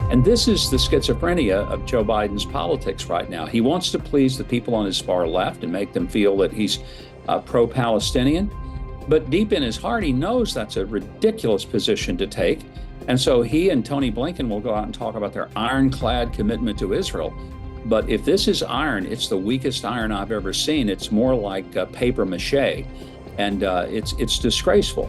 And this is the schizophrenia of Joe Biden's politics right now. He wants to please the people on his far left and make them feel that he's pro-Palestinian. But deep in his heart, he knows that's a ridiculous position to take. And so he and Tony Blinken will go out and talk about their ironclad commitment to Israel. But if this is iron, it's the weakest iron I've ever seen. It's more like paper mache, and it's disgraceful.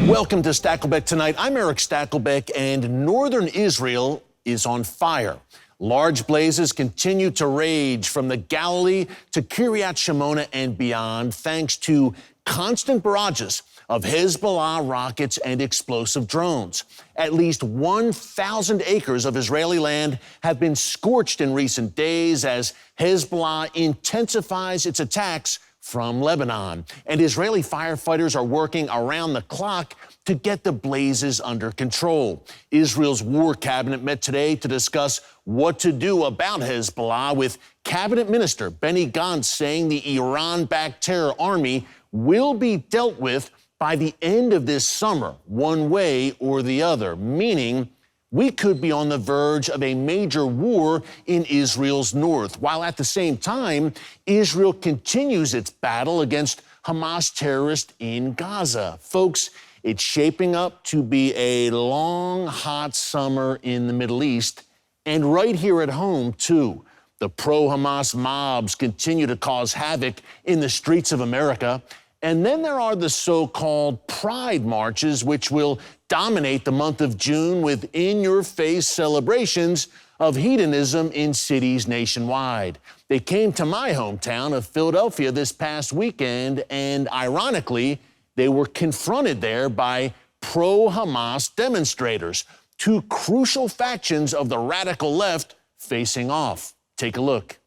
Welcome to Stakelbeck Tonight. I'm Erick Stakelbeck, and northern Israel is on fire. Large blazes continue to rage from the Galilee to Kiryat Shimona and beyond, thanks to constant barrages of Hezbollah rockets and explosive drones. At least 1,000 acres of Israeli land have been scorched in recent days as Hezbollah intensifies its attacks from Lebanon. And Israeli firefighters are working around the clock to get the blazes under control. Israel's war cabinet met today to discuss what to do about Hezbollah, with Cabinet Minister Benny Gantz saying the Iran-backed terror army will be dealt with by the end of this summer, one way or the other, meaning we could be on the verge of a major war in Israel's north, while at the same time, Israel continues its battle against Hamas terrorists in Gaza. Folks, it's shaping up to be a long, hot summer in the Middle East, and right here at home, too. The pro-Hamas mobs continue to cause havoc in the streets of America. And then there are the so-called pride marches, which will dominate the month of June with in-your-face celebrations of hedonism in cities nationwide. They came to my hometown of Philadelphia this past weekend, and ironically, they were confronted there by pro-Hamas demonstrators, two crucial factions of the radical left facing off. Take a look.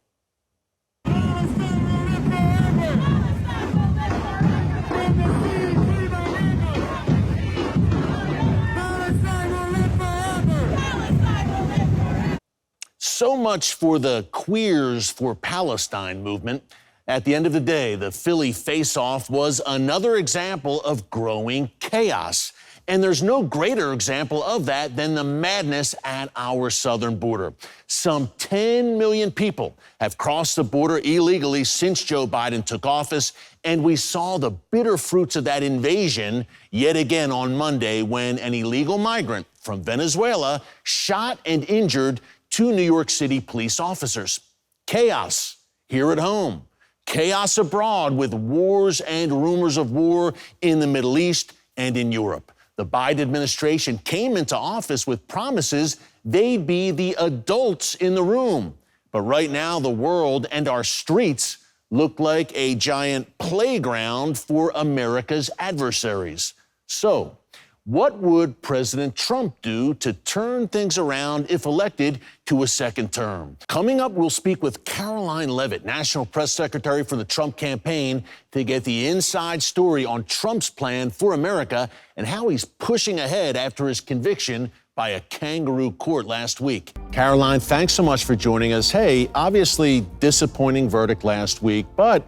So much for the Queers for Palestine movement. At the end of the day, the Philly face-off was another example of growing chaos. And there's no greater example of that than the madness at our southern border. Some 10 million people have crossed the border illegally since Joe Biden took office, and we saw the bitter fruits of that invasion yet again on Monday when an illegal migrant from Venezuela shot and injured two New York City police officers. Chaos here at home, chaos abroad with wars and rumors of war in the Middle East and in Europe. The Biden administration came into office with promises they'd be the adults in the room. But right now, the world and our streets look like a giant playground for America's adversaries. So, what would President Trump do to turn things around if elected to a second term? Coming up, we'll speak with Karoline Leavitt, National Press Secretary for the Trump campaign, to get the inside story on Trump's plan for America and how he's pushing ahead after his conviction by a kangaroo court last week. Karoline, thanks so much for joining us. Hey, obviously disappointing verdict last week, but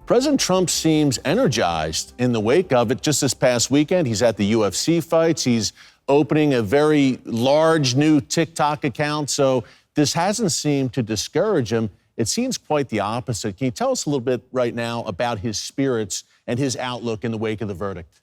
President Trump seems energized in the wake of it. Just this past weekend, he's at the UFC fights. He's opening a very large new TikTok account. So this hasn't seemed to discourage him. It seems quite the opposite. Can you tell us a little bit right now about his spirits and his outlook in the wake of the verdict?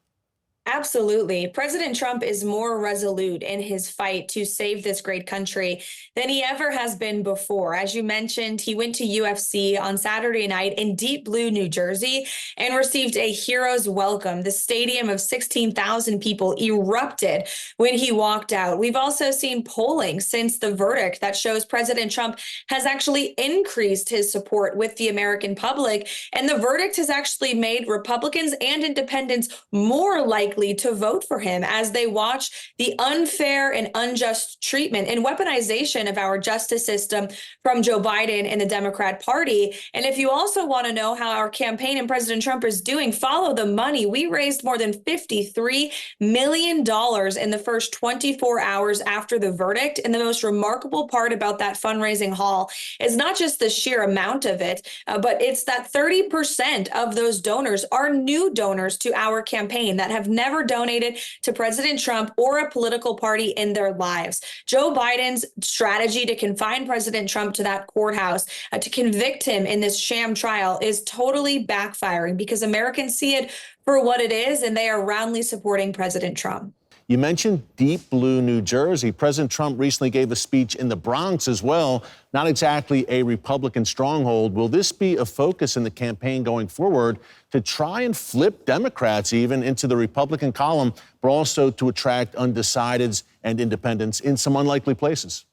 Absolutely. President Trump is more resolute in his fight to save this great country than he ever has been before. As you mentioned, he went to UFC on Saturday night in Deep Blue, New Jersey, and received a hero's welcome. The stadium of 16,000 people erupted when he walked out. We've also seen polling since the verdict that shows President Trump has actually increased his support with the American public, and the verdict has actually made Republicans and independents more likely to vote for him as they watch the unfair and unjust treatment and weaponization of our justice system from Joe Biden and the Democrat Party. And if you also want to know how our campaign and President Trump is doing, follow the money. We raised more than $53 million in the first 24 hours after the verdict. And the most remarkable part about that fundraising haul is not just the sheer amount of it, but it's that 30% of those donors are new donors to our campaign that have never never donated to President Trump or a political party in their lives. Joe Biden's strategy to confine President Trump to that courthouse, to convict him in this sham trial, is totally backfiring because Americans see it for what it is, and they are roundly supporting President Trump. You mentioned deep blue New Jersey. President Trump recently gave a speech in the Bronx as well, not exactly a Republican stronghold. Will this be a focus in the campaign going forward to try and flip Democrats even into the Republican column, but also to attract undecideds and independents in some unlikely places?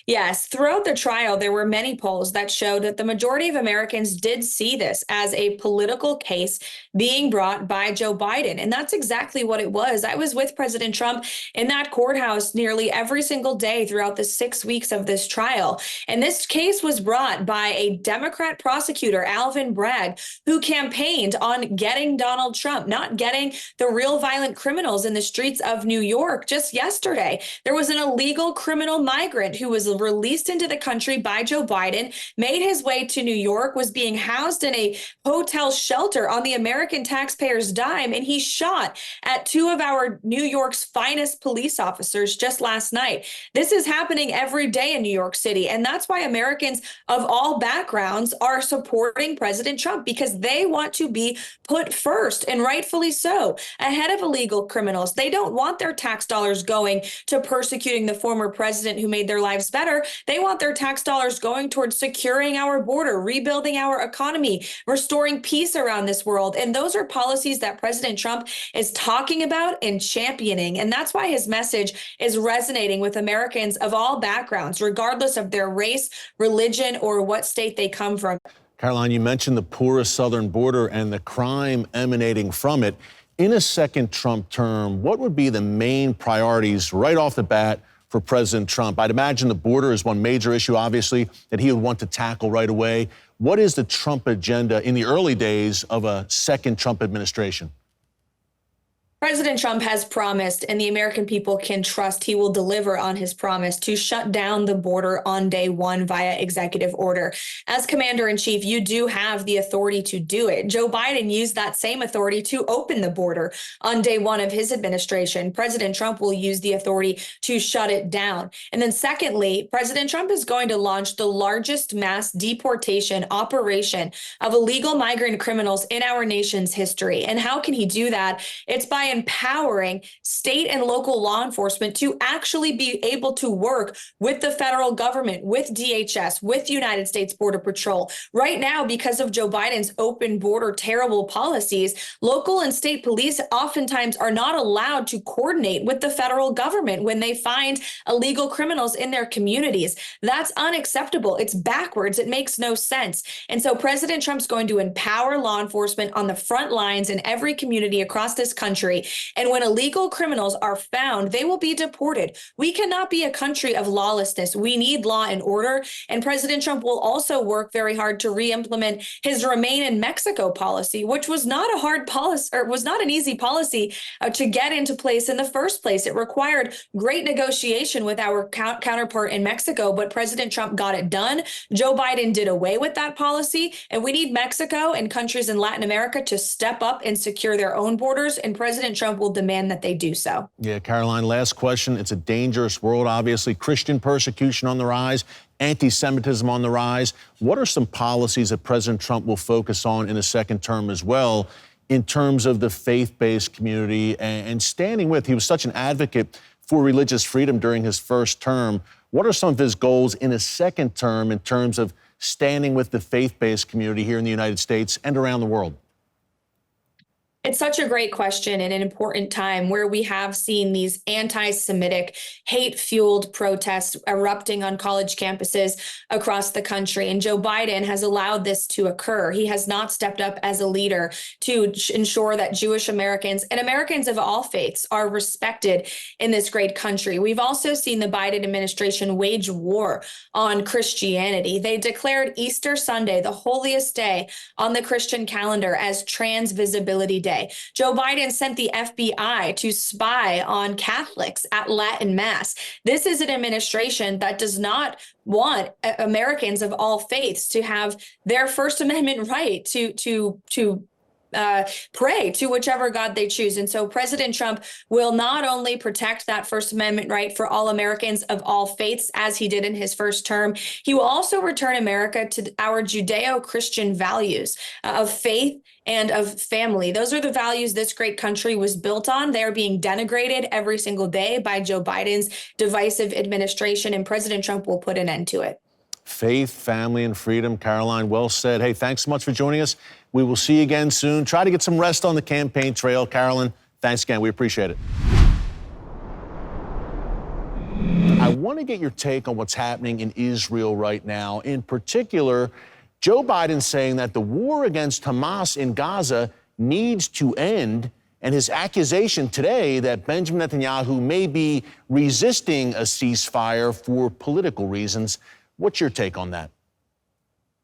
Yes, throughout the trial, there were many polls that showed that the majority of Americans did see this as a political case being brought by Joe Biden. And that's exactly what it was. I was with President Trump in that courthouse nearly every single day throughout the 6 weeks of this trial. And this case was brought by a Democrat prosecutor, Alvin Bragg, who campaigned on getting Donald Trump, not getting the real violent criminals in the streets of New York. Just yesterday, there was an illegal criminal migrant who was released into the country by Joe Biden, made his way to New York, was being housed in a hotel shelter on the American taxpayers' dime, and he shot at two of our New York's finest police officers just last night. This is happening every day in New York City, and that's why Americans of all backgrounds are supporting President Trump, because they want to be put first, and rightfully so, ahead of illegal criminals. They don't want their tax dollars going to persecuting the former president who made their lives better. They want their tax dollars going towards securing our border, rebuilding our economy, restoring peace around this world. And those are policies that President Trump is talking about and championing. And that's why his message is resonating with Americans of all backgrounds, regardless of their race, religion, or what state they come from. Karoline, you mentioned the porous southern border and the crime emanating from it. In a second Trump term, what would be the main priorities right off the bat for President Trump? I'd imagine the border is one major issue, obviously, that he would want to tackle right away. What is the Trump agenda in the early days of a second Trump administration? President Trump has promised, and the American people can trust he will deliver on his promise to shut down the border on day one via executive order. As commander-in-chief, you do have the authority to do it. Joe Biden used that same authority to open the border on day one of his administration. President Trump will use the authority to shut it down. And then secondly, President Trump is going to launch the largest mass deportation operation of illegal migrant criminals in our nation's history. And how can he do that? It's by empowering state and local law enforcement to actually be able to work with the federal government, with DHS, with United States Border Patrol. Right now, because of Joe Biden's open border terrible policies, local and state police oftentimes are not allowed to coordinate with the federal government when they find illegal criminals in their communities. That's unacceptable. It's backwards. It makes no sense. And so President Trump's going to empower law enforcement on the front lines in every community across this country. And when illegal criminals are found, they will be deported. We cannot be a country of lawlessness. We need law and order. And President Trump will also work very hard to re-implement his Remain in Mexico policy, which was not a hard policy, or was not an easy policy to get into place in the first place. It required great negotiation with our counterpart in Mexico, but President Trump got it done. Joe Biden did away with that policy, and we need Mexico and countries in Latin America to step up and secure their own borders, and President Trump will demand that they do so. Yeah, Karoline, last question. It's a dangerous world, obviously. Christian persecution on the rise, anti-Semitism on the rise. What are some policies that President Trump will focus on in a second term as well in terms of the faith-based community and standing with? He was such an advocate for religious freedom during his first term. What are some of his goals in a second term in terms of standing with the faith-based community here in the United States and around the world? It's such a great question in an important time where we have seen these anti-Semitic, hate-fueled protests erupting on college campuses across the country. And Joe Biden has allowed this to occur. He has not stepped up as a leader to ensure that Jewish Americans and Americans of all faiths are respected in this great country. We've also seen the Biden administration wage war on Christianity. They declared Easter Sunday, the holiest day on the Christian calendar, as Trans Visibility Day. Joe Biden sent the FBI to spy on Catholics at Latin Mass. This is an administration that does not want Americans of all faiths to have their First Amendment right to pray to whichever God they choose. And so President Trump will not only protect that First Amendment right for all Americans of all faiths, as he did in his first term, he will also return America to our Judeo-Christian values of faith and of family. Those are the values this great country was built on. They're being denigrated every single day by Joe Biden's divisive administration, and President Trump will put an end to it. Faith, family, and freedom. Karoline, well said. Hey, thanks so much for joining us. We will see you again soon. Try to get some rest on the campaign trail. Karoline, thanks again. We appreciate it. I want to get your take on what's happening in Israel right now. In particular, Joe Biden saying that the war against Hamas in Gaza needs to end, and his accusation today that Benjamin Netanyahu may be resisting a ceasefire for political reasons. What's your take on that?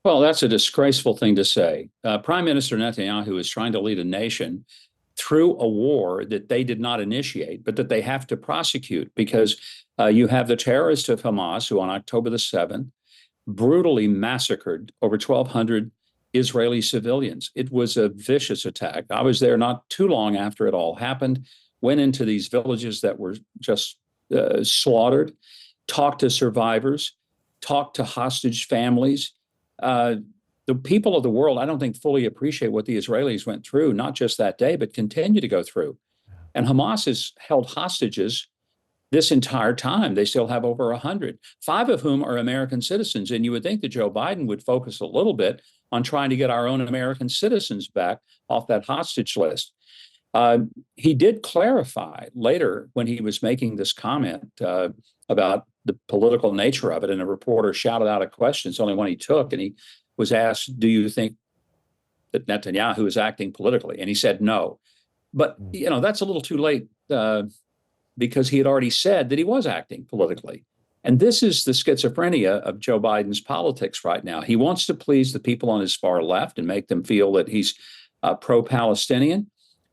Well, that's a disgraceful thing to say. Prime Minister Netanyahu is trying to lead a nation through a war that they did not initiate, but that they have to prosecute because you have the terrorists of Hamas who on October the 7th brutally massacred over 1,200 Israeli civilians. It was a vicious attack. I was there not too long after it all happened, went into these villages that were just slaughtered, talked to survivors, talked to hostage families. The people of the world, I don't think, fully appreciate what the Israelis went through, not just that day, but continue to go through. And Hamas has held hostages this entire time. They still have over 100, 5 of whom are American citizens. And you would think that Joe Biden would focus a little bit on trying to get our own American citizens back off that hostage list. He did clarify later when he was making this comment about the political nature of it, and a reporter shouted out a question. It's the only one he took, and he was asked, do you think that Netanyahu is acting politically? And he said no. But, you know, that's a little too late because he had already said that he was acting politically. And this is the schizophrenia of Joe Biden's politics right now. He wants to please the people on his far left and make them feel that he's pro-Palestinian.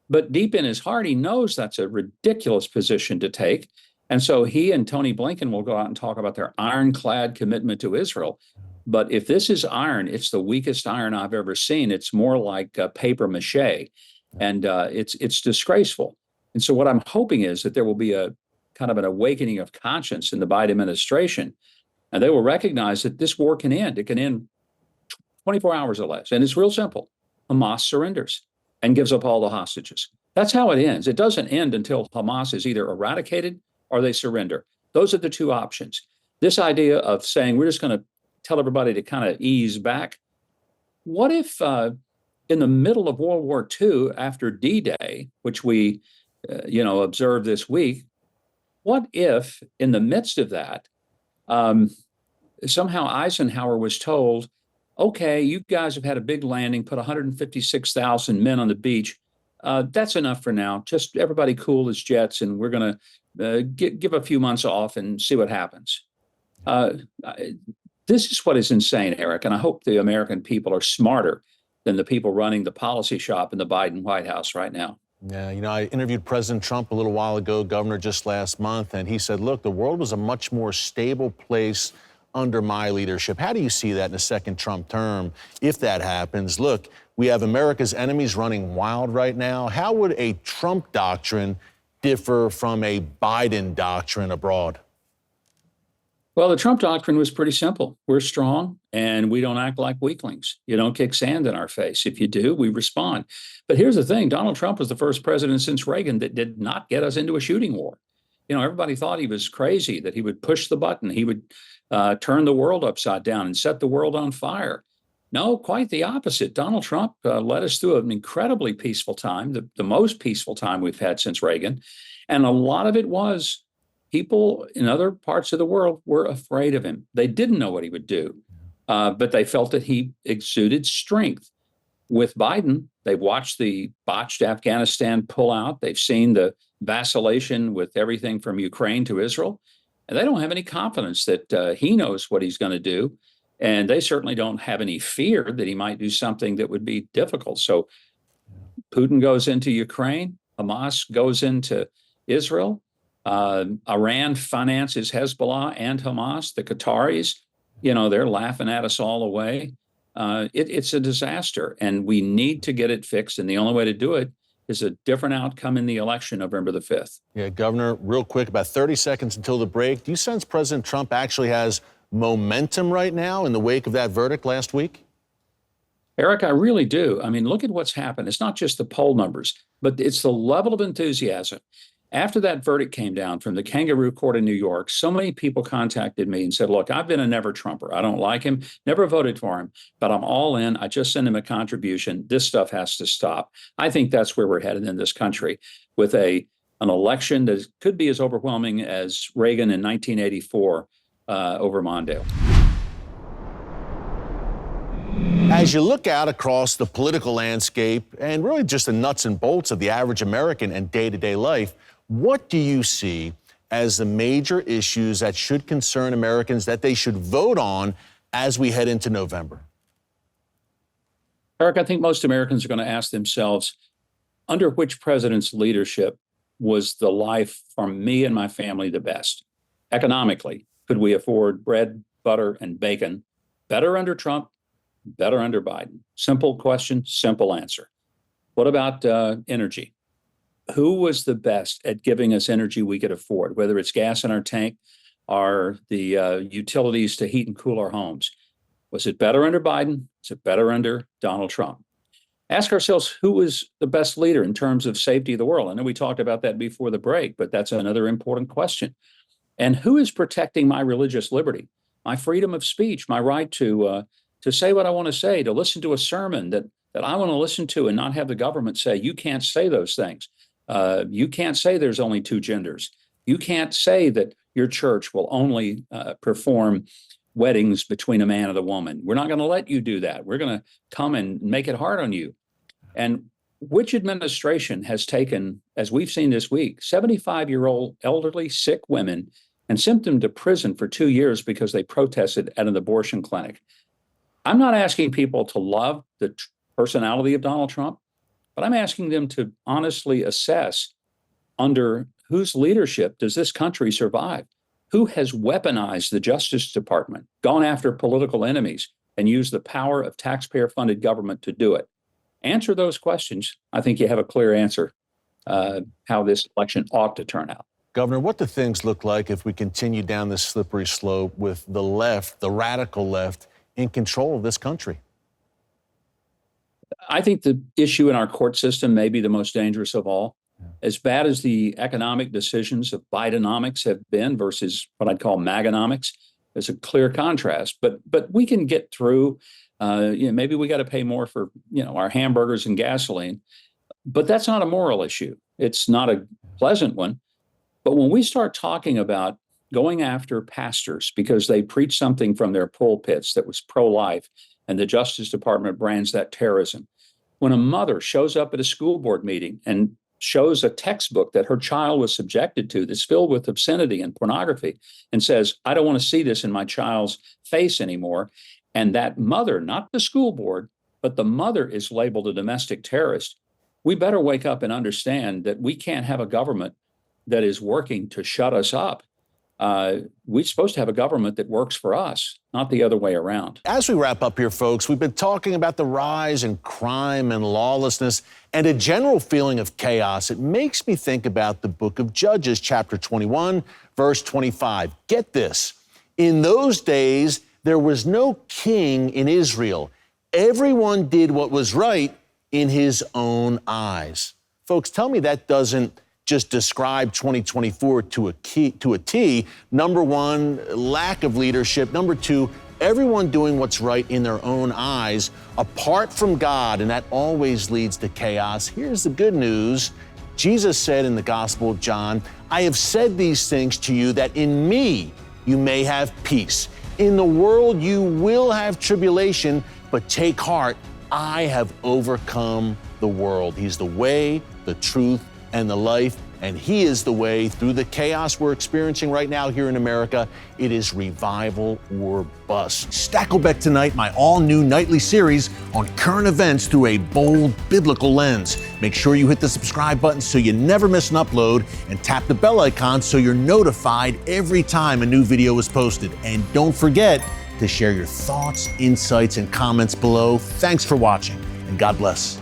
But deep in his heart, he knows that's a ridiculous position to take. And so he and Tony Blinken will go out and talk about their ironclad commitment to Israel. But if this is iron, it's the weakest iron I've ever seen. It's more like paper mache, and it's disgraceful. And so what I'm hoping is that there will be a kind of an awakening of conscience in the Biden administration, and they will recognize that this war can end. It can end 24 hours or less. And it's real simple. Hamas surrenders and gives up all the hostages. That's how it ends. It doesn't end until Hamas is either eradicated or they surrender. Those are the two options. This idea of saying we're just going to tell everybody to kind of ease back. What if in the middle of World War II, after D-Day, which we observed this week, what if in the midst of that, somehow Eisenhower was told, okay, you guys have had a big landing, put 156,000 men on the beach. That's enough for now. Just everybody cool as jets, and we're going to give a few months off and see what happens. This is what is insane, Eric, and I hope the American people are smarter than the people running the policy shop in the Biden White House right now. Yeah, I interviewed President Trump a little while ago, governor just last month, and he said, look, the world was a much more stable place under my leadership. How do you see that in a second Trump term if that happens? Look, we have America's enemies running wild right now. How would a Trump doctrine differ from a Biden doctrine abroad? Well, the Trump doctrine was pretty simple. We're strong and we don't act like weaklings. You don't kick sand in our face. If you do, we respond. But here's the thing. Donald Trump was the first president since Reagan that did not get us into a shooting war. Everybody thought he was crazy, that he would push the button. He would turn the world upside down and set the world on fire. No, quite the opposite. Donald Trump led us through an incredibly peaceful time, the most peaceful time we've had since Reagan. And a lot of it was people in other parts of the world were afraid of him. They didn't know what he would do, but they felt that he exuded strength. With Biden, they've watched the botched Afghanistan pullout. They've seen the vacillation with everything from Ukraine to Israel. And they don't have any confidence that he knows what he's going to do. And they certainly don't have any fear that he might do something that would be difficult. So Putin goes into Ukraine, Hamas goes into Israel. Iran finances Hezbollah and Hamas. The Qataris, they're laughing at us all the way. it's a disaster, and we need to get it fixed. And the only way to do it is a different outcome in the election, November the 5th. Yeah, Governor, real quick, about 30 seconds until the break. Do you sense President Trump actually has momentum right now in the wake of that verdict last week? Eric, I really do. I mean, look at what's happened. It's not just the poll numbers, but it's the level of enthusiasm. After that verdict came down from the kangaroo court in New York, so many people contacted me and said, look, I've been a never Trumper. I don't like him, never voted for him, but I'm all in. I just sent him a contribution. This stuff has to stop. I think that's where we're headed in this country, with an election that could be as overwhelming as Reagan in 1984 over Mondale. As you look out across the political landscape and really just the nuts and bolts of the average American and day-to-day life, what do you see as the major issues that should concern Americans that they should vote on as we head into November? Eric, I think most Americans are going to ask themselves, under which president's leadership was the life for me and my family the best? Economically, could we afford bread, butter, and bacon better under Trump, better under Biden? Simple question, simple answer. What about energy? Who was the best at giving us energy we could afford, whether it's gas in our tank or the utilities to heat and cool our homes? Was it better under Biden? Is it better under Donald Trump? Ask ourselves, who was the best leader in terms of safety of the world? I know we talked about that before the break, but that's another important question. And who is protecting my religious liberty, my freedom of speech, my right to say what I want to say, to listen to a sermon that I want to listen to and not have the government say, you can't say those things. You can't say there's only two genders. You can't say that your church will only perform weddings between a man and a woman. We're not going to let you do that. We're going to come and make it hard on you. And which administration has taken, as we've seen this week, 75-year-old elderly sick women and sent them to prison for 2 years because they protested at an abortion clinic? I'm not asking people to love the personality of Donald Trump, but I'm asking them to honestly assess under whose leadership does this country survive? Who has weaponized the Justice Department, gone after political enemies, and used the power of taxpayer-funded government to do it? Answer those questions. I think you have a clear answer how this election ought to turn out. Governor, what do things look like if we continue down this slippery slope with the left, the radical left, in control of this country? I think the issue in our court system may be the most dangerous of all. As bad as the economic decisions of Bidenomics have been versus what I'd call Maganomics, there's a clear contrast. But we can get through. Maybe we got to pay more for our hamburgers and gasoline, but that's not a moral issue. It's not a pleasant one. But when we start talking about going after pastors because they preach something from their pulpits that was pro-life, and the Justice Department brands that terrorism. When a mother shows up at a school board meeting and shows a textbook that her child was subjected to that's filled with obscenity and pornography and says, I don't want to see this in my child's face anymore. And that mother, not the school board, but the mother is labeled a domestic terrorist. We better wake up and understand that we can't have a government that is working to shut us up. We're supposed to have a government that works for us, not the other way around. As we wrap up here, folks, we've been talking about the rise in crime and lawlessness and a general feeling of chaos. It makes me think about the book of Judges, chapter 21, verse 25. Get this. In those days, there was no king in Israel. Everyone did what was right in his own eyes. Folks, tell me that doesn't just describe 2024 to a T. Number one, lack of leadership. Number two, everyone doing what's right in their own eyes, apart from God, and that always leads to chaos. Here's the good news. Jesus said in the Gospel of John, I have said these things to you that in me you may have peace. In the world you will have tribulation, but take heart, I have overcome the world. He's the way, the truth, and the life, and he is the way through the chaos we're experiencing right now here in America. It is revival or bust. Stakelbeck Tonight, my all-new nightly series on current events through a bold biblical lens. Make sure you hit the subscribe button so you never miss an upload, and tap the bell icon so you're notified every time a new video is posted. And don't forget, to share your thoughts, insights, and comments below. Thanks for watching, and God bless.